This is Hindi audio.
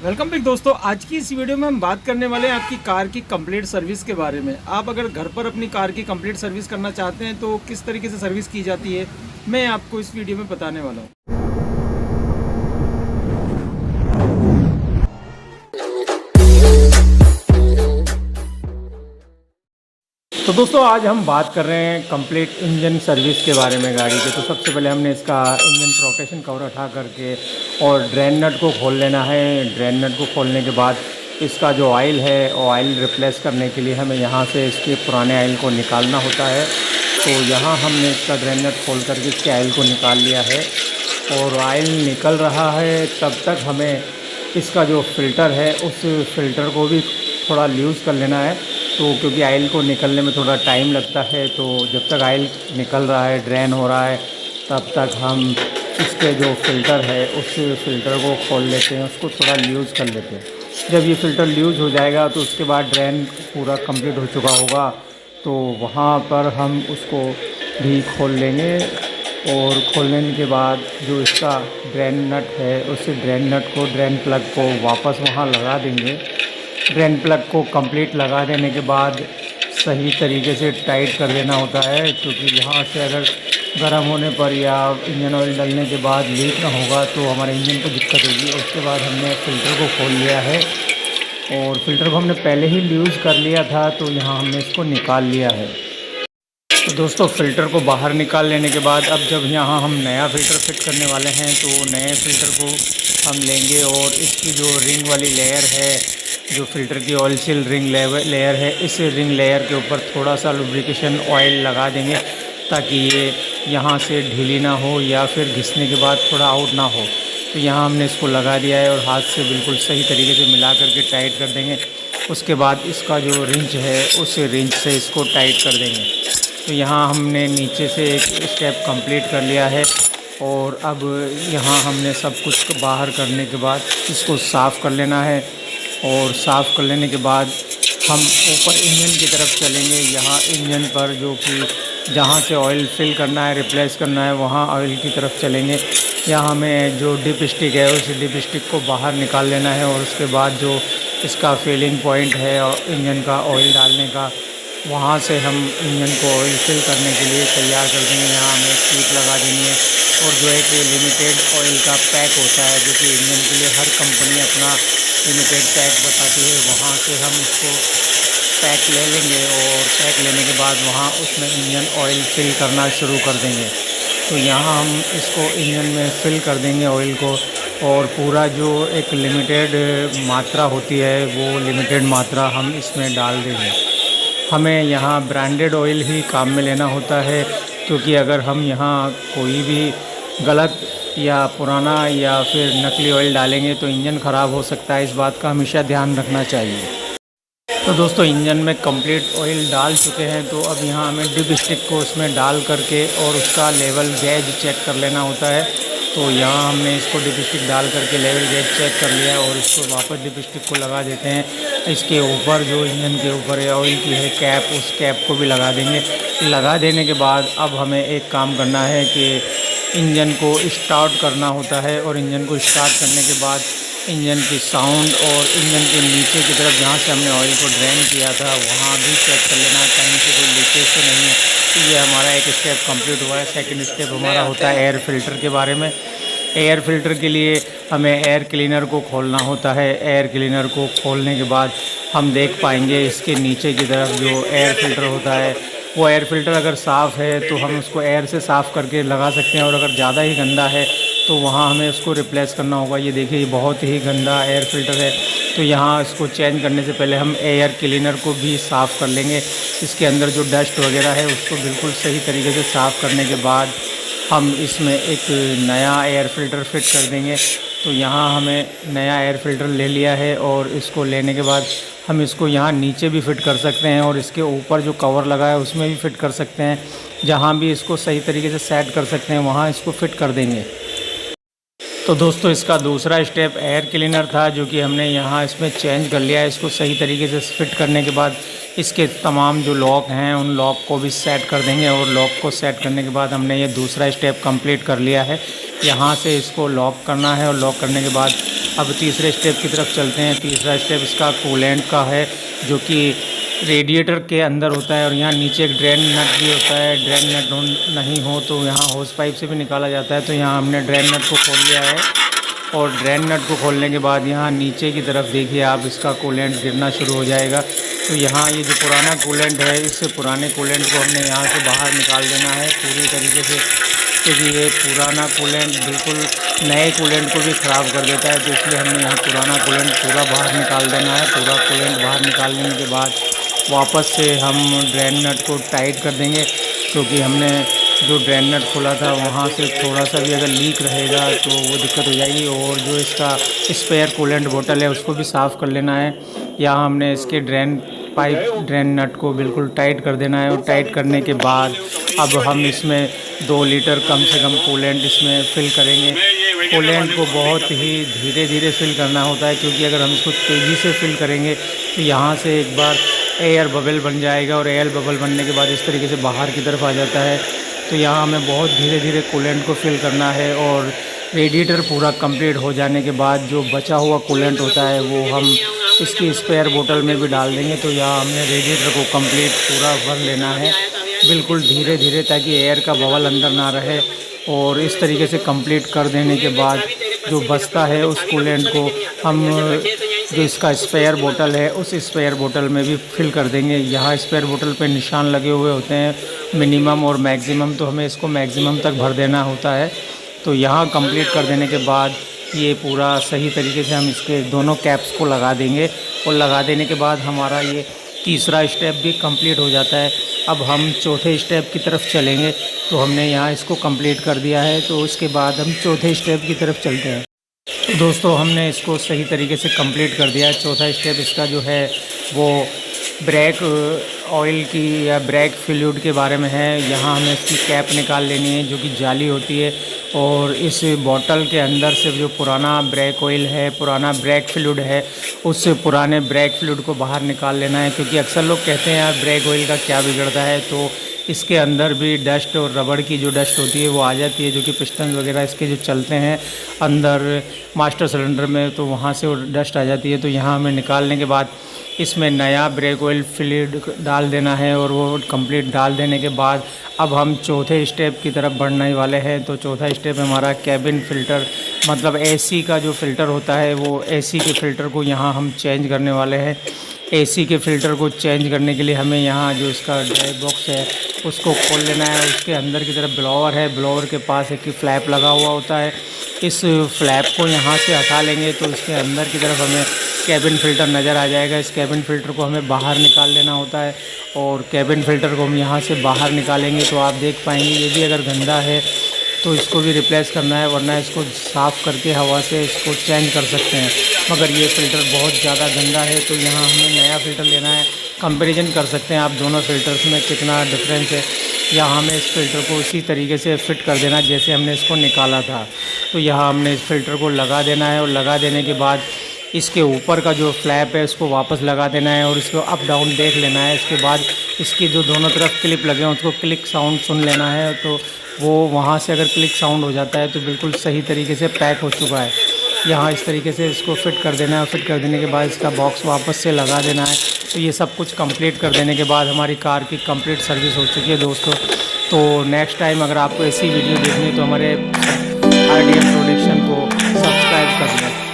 वेलकम बैक दोस्तों। आज की इस वीडियो में हम बात करने वाले हैं आपकी कार की कंप्लीट सर्विस के बारे में। आप अगर घर पर अपनी कार की कंप्लीट सर्विस करना चाहते हैं तो किस तरीके से सर्विस की जाती है मैं आपको इस वीडियो में बताने वाला हूँ। तो दोस्तों आज हम बात कर रहे हैं कंप्लीट इंजन सर्विस के बारे में गाड़ी के। तो सबसे पहले हमने इसका इंजन प्रोटेक्शन कवर हटा करके और ड्रेन नट को खोल लेना है। ड्रेन नट को खोलने के बाद इसका जो ऑयल है ऑयल रिप्लेस करने के लिए हमें यहाँ से इसके पुराने ऑयल को निकालना होता है। तो यहाँ हमने इसका ड्रेन नट खोल करके इसके ऑयल को निकाल लिया है और ऑयल निकल रहा है। तब तक हमें इसका जो फ़िल्टर है उस फ़िल्टर को भी थोड़ा लूज़ कर लेना है। तो क्योंकि ऑयल को निकलने में थोड़ा टाइम लगता है, तो जब तक ऑयल निकल रहा है ड्रेन हो रहा है तब तक हम इसके जो फ़िल्टर है उस फ़िल्टर को खोल लेते हैं, उसको थोड़ा लूज़ कर लेते हैं। जब ये फ़िल्टर लूज़ हो जाएगा तो उसके बाद ड्रेन पूरा कंप्लीट हो चुका होगा, तो वहाँ पर हम उसको भी खोल लेंगे। और खोलने के बाद जो इसका ड्रेन नट है उस ड्रेन नट को ड्रेन प्लग को वापस वहाँ लगा देंगे। ड्रेन प्लग को कंप्लीट लगा देने के बाद सही तरीके से टाइट कर देना होता है, क्योंकि यहाँ से अगर गर्म होने पर या इंजन ऑयल डालने के बाद लीक ना होगा तो हमारे इंजन को दिक्कत होगी। उसके बाद हमने फ़िल्टर को खोल लिया है और फ़िल्टर को हमने पहले ही लूज़ कर लिया था, तो यहाँ हमने इसको निकाल लिया है। तो दोस्तों फ़िल्टर को बाहर निकाल लेने के बाद अब जब यहाँ हम नया फ़िल्टर फिट करने वाले हैं तो नए फ़िल्टर को हम लेंगे और इसकी जो रिंग वाली लेयर है, जो फ़िल्टर की ऑयल सील रिंग लेयर है, इस रिंग लेयर के ऊपर थोड़ा सा लुब्रिकेशन ऑयल लगा देंगे ताकि ये यहाँ से ढीली ना हो या फिर घिसने के बाद थोड़ा आउट ना हो। तो यहाँ हमने इसको लगा दिया है और हाथ से बिल्कुल सही तरीके से मिला करके टाइट कर देंगे। उसके बाद इसका जो रिंच है उस रिंच से इसको टाइट कर देंगे। तो यहाँ हमने नीचे से एक स्टेप कंप्लीट कर लिया है और अब यहाँ हमने सब कुछ बाहर करने के बाद इसको साफ़ कर लेना है। और साफ़ कर लेने के बाद हम ऊपर इंजन की तरफ चलेंगे। यहाँ इंजन पर जो कि जहाँ से ऑयल फिल करना है, रिप्लेस करना है, वहाँ ऑयल की तरफ चलेंगे। यहाँ हमें जो डिप स्टिक है उस डिप स्टिक को बाहर निकाल लेना है और उसके बाद जो इसका फिलिंग पॉइंट है इंजन का ऑयल डालने का, वहाँ से हम इंजन को ऑयल फिल करने के लिए तैयार कर देंगे। यहाँ हमें एक शीट लगा देनी है और जो एक लिमिटेड ऑयल का पैक होता है, जो कि इंजन के लिए हर कंपनी अपना लिमिटेड पैक बताती है, वहाँ से हम उसको पैक ले लेंगे और पैक लेने के बाद वहाँ उसमें इंजन ऑयल फिल करना शुरू कर देंगे। तो यहाँ हम इसको इंजन में फिल कर देंगे ऑयल को और पूरा जो एक लिमिटेड मात्रा होती है वो लिमिटेड मात्रा हम इसमें डाल देंगे। हमें यहाँ ब्रांडेड ऑयल ही काम में लेना होता है, क्योंकि अगर हम यहाँ कोई भी गलत या पुराना या फिर नकली ऑयल डालेंगे तो इंजन ख़राब हो सकता है। इस बात का हमेशा ध्यान रखना चाहिए। तो दोस्तों इंजन में कंप्लीट ऑयल डाल चुके हैं, तो अब यहाँ हमें डिप स्टिक को उसमें डाल करके और उसका लेवल गेज चेक कर लेना होता है। तो यहाँ हमने इसको डिप स्टिक डाल करके लेवल गेज चेक कर लिया है और इसको वापस डिप स्टिक को लगा देते हैं। इसके ऊपर जो इंजन के ऊपर ऑयल की है कैप, उस कैप को भी लगा देंगे। लगा देने के बाद अब हमें एक काम करना है कि इंजन को स्टार्ट करना होता है और इंजन को स्टार्ट करने के बाद इंजन की साउंड और इंजन के नीचे की तरफ जहाँ से हमने ऑयल को ड्रेन किया था वहाँ भी चेक कर लेना कहीं से कोई लीकेज तो नहीं है। तो ये हमारा एक स्टेप कंप्लीट हुआ है। सेकंड स्टेप हमारा होता है एयर फ़िल्टर के बारे में। एयर फ़िल्टर के लिए हमें एयर क्लीनर को खोलना होता है। एयर क्लीनर को खोलने के बाद हम देख पाएंगे इसके नीचे की तरफ जो एयर फ़िल्टर होता है, वो एयर फ़िल्टर अगर साफ़ है तो हम उसको एयर से साफ़ करके लगा सकते हैं और अगर ज़्यादा ही गंदा है तो वहाँ हमें उसको रिप्लेस करना होगा। ये देखिए ये बहुत ही गंदा एयर फ़िल्टर है, तो यहाँ इसको चेंज करने से पहले हम एयर क्लीनर को भी साफ़ कर लेंगे। इसके अंदर जो डस्ट वगैरह है उसको बिल्कुल सही तरीके से साफ़ करने के बाद हम इसमें एक नया एयर फ़िल्टर फिट कर देंगे। तो यहाँ हमें नया एयर फ़िल्टर ले लिया है और इसको लेने के बाद हम इसको यहाँ नीचे भी फ़िट कर सकते हैं और इसके ऊपर जो कवर लगा है उसमें भी फ़िट कर सकते हैं। जहाँ भी इसको सही तरीके से सेट कर सकते हैं वहाँ इसको फ़िट कर देंगे। तो दोस्तों इसका दूसरा स्टेप एयर क्लीनर था, जो कि हमने यहाँ इसमें चेंज कर लिया है। इसको सही तरीके से फिट करने के बाद इसके तमाम जो लॉक हैं उन लॉक को भी सेट कर देंगे और लॉक को सेट करने के बाद हमने ये दूसरा स्टेप कंप्लीट कर लिया है। यहाँ से इसको लॉक करना है और लॉक करने के बाद अब तीसरे स्टेप की तरफ चलते हैं। तीसरा स्टेप इसका कूलेंट का है, जो कि रेडिएटर के अंदर होता है और यहाँ नीचे एक ड्रेन नट भी होता है। ड्रेन नट नहीं हो तो यहाँ होस पाइप से भी निकाला जाता है। तो यहाँ हमने ड्रेन नट को खोल लिया है और ड्रेन नट को खोलने के बाद यहाँ नीचे की तरफ देखिए आप, इसका कूलेंट गिरना शुरू हो जाएगा। तो यहाँ ये जो पुराना कूलेंट है, इस पुराने कूलेंट को हमने यहाँ से बाहर निकाल देना है पूरी तरीके से, क्योंकि ये पुराना कूलेंट बिल्कुल नए कूलेंट को भी ख़राब कर देता है। तो इसलिए हमने यहाँ पुराना कूलेंट पूरा बाहर निकाल देना है। पूरा कूलेंट बाहर निकाल लेने के बाद वापस से हम ड्रेन नट को टाइट कर देंगे, क्योंकि हमने जो ड्रेन नट खोला था वहाँ से थोड़ा सा भी अगर लीक रहेगा तो वो दिक्कत हो जाएगी। और जो इसका स्पेयर कूलेंट बोतल है उसको भी साफ़ कर लेना है। यहाँ हमने इसके ड्रेन नट को बिल्कुल टाइट कर देना है और टाइट करने के बाद अब हम इसमें 2 लीटर कम से कम कूलेंट इसमें फ़िल करेंगे। कूलेंट को बहुत ही धीरे धीरे फ़िल करना होता है, क्योंकि अगर हम इसको तेज़ी से फ़िल करेंगे तो यहाँ से एक बार एयर बबल बन जाएगा और एयर बबल बनने के बाद इस तरीके से बाहर की तरफ आ जाता है। तो यहाँ हमें बहुत धीरे धीरे कूलेंट को फ़िल करना है और रेडिएटर पूरा कंप्लीट हो जाने के बाद जो बचा हुआ कूलेंट होता है वो हम इसकी स्पेयर बोतल में भी डाल देंगे। तो यहाँ हमने रेडिएटर को कंप्लीट पूरा भर लेना है बिल्कुल धीरे धीरे, ताकि एयर का बबल अंदर ना रहे। और इस तरीके से कंप्लीट कर देने के बाद जो बचता है उस कूलेंट को हम जो इसका स्पेयर बोतल है उस स्पेयर बोतल में भी फिल कर देंगे। यहाँ स्पेयर बोतल पे निशान लगे हुए होते हैं मिनिमम और मैक्सिमम, तो हमें इसको मैक्सिमम तक भर देना होता है। तो यहाँ कंप्लीट कर देने के बाद ये पूरा सही तरीके से हम इसके दोनों कैप्स को लगा देंगे और लगा देने के बाद हमारा ये तीसरा स्टेप भी कंप्लीट हो जाता है। अब हम चौथे स्टेप की तरफ चलेंगे। तो हमने यहाँ इसको कंप्लीट कर दिया है, तो उसके बाद हम चौथे स्टेप की तरफ चलते हैं। तो दोस्तों हमने इसको सही तरीके से कंप्लीट कर दिया है। चौथा स्टेप इसका जो है वो ब्रेक ऑयल की या ब्रेक फ्लूइड के बारे में है। यहाँ हमें इसकी कैप निकाल लेनी है जो कि जाली होती है, और इस बॉटल के अंदर से जो पुराना ब्रेक ऑयल है, पुराना ब्रेक फ्लूइड है, उस पुराने ब्रेक फ्लूइड को बाहर निकाल लेना है। क्योंकि अक्सर लोग कहते हैं यार ब्रेक ऑयल का क्या बिगड़ता है, तो इसके अंदर भी डस्ट और रबड़ की जो डस्ट होती है वो आ जाती है, जो कि पिस्टन वगैरह इसके जो चलते हैं अंदर मास्टर सिलेंडर में, तो वहाँ से वो डस्ट आ जाती है। तो यहाँ हमें निकालने के बाद इसमें नया ब्रेक ऑयल फ्लूइड डाल देना है, और वो कंप्लीट डाल देने के बाद अब हम चौथे स्टेप की तरफ बढ़ने वाले हैं। तो चौथा स्टेप हमारा कैबिन फ़िल्टर, मतलब एसी का जो फ़िल्टर होता है वो एसी के फ़िल्टर को यहाँ हम चेंज करने वाले हैं। एसी के फ़िल्टर को चेंज करने के लिए हमें यहाँ जो इसका ड्राई बॉक्स है उसको खोल लेना है। उसके अंदर की तरफ ब्लोअर है, ब्लोअर के पास एक फ्लैप लगा हुआ होता है। इस फ्लैप को यहाँ से हटा लेंगे तो इसके अंदर की तरफ हमें कैबिन फ़िल्टर नज़र आ जाएगा। इस कैबिन फ़िल्टर को हमें बाहर निकाल लेना होता है, और कैबिन फ़िल्टर को हम यहाँ से बाहर निकालेंगे तो आप देख पाएंगे ये भी अगर गंदा है तो इसको भी रिप्लेस करना है, वरना इसको साफ़ करके हवा से इसको चेंज कर सकते हैं। मगर ये फ़िल्टर बहुत ज़्यादा गंदा है, तो यहाँ हमें नया फ़िल्टर लेना है। कंपैरिजन कर सकते हैं आप दोनों फ़िल्टर्स में कितना डिफरेंस है। यहाँ हमें इस फ़िल्टर को इसी तरीके से फ़िट कर देना जैसे हमने इसको निकाला था। तो यहाँ हमने इस फ़िल्टर को लगा देना है, और लगा देने के बाद इसके ऊपर का जो फ्लैप है उसको वापस लगा देना है और इसको अप डाउन देख लेना है। इसके बाद इसकी जो दोनों तरफ क्लिप लगे हैं उसको क्लिक साउंड सुन लेना है। तो वो वहाँ से अगर क्लिक साउंड हो जाता है तो बिल्कुल सही तरीके से पैक हो चुका है। यहाँ इस तरीके से इसको फिट कर देना है, और फिट कर देने के बाद इसका बॉक्स वापस से लगा देना है। तो ये सब कुछ कंप्लीट कर देने के बाद हमारी कार की कंप्लीट सर्विस हो चुकी है दोस्तों। तो नेक्स्ट टाइम अगर आपको ऐसी वीडियो देखनी है तो हमारे RDM प्रोडक्शन को सब्सक्राइब कर लें।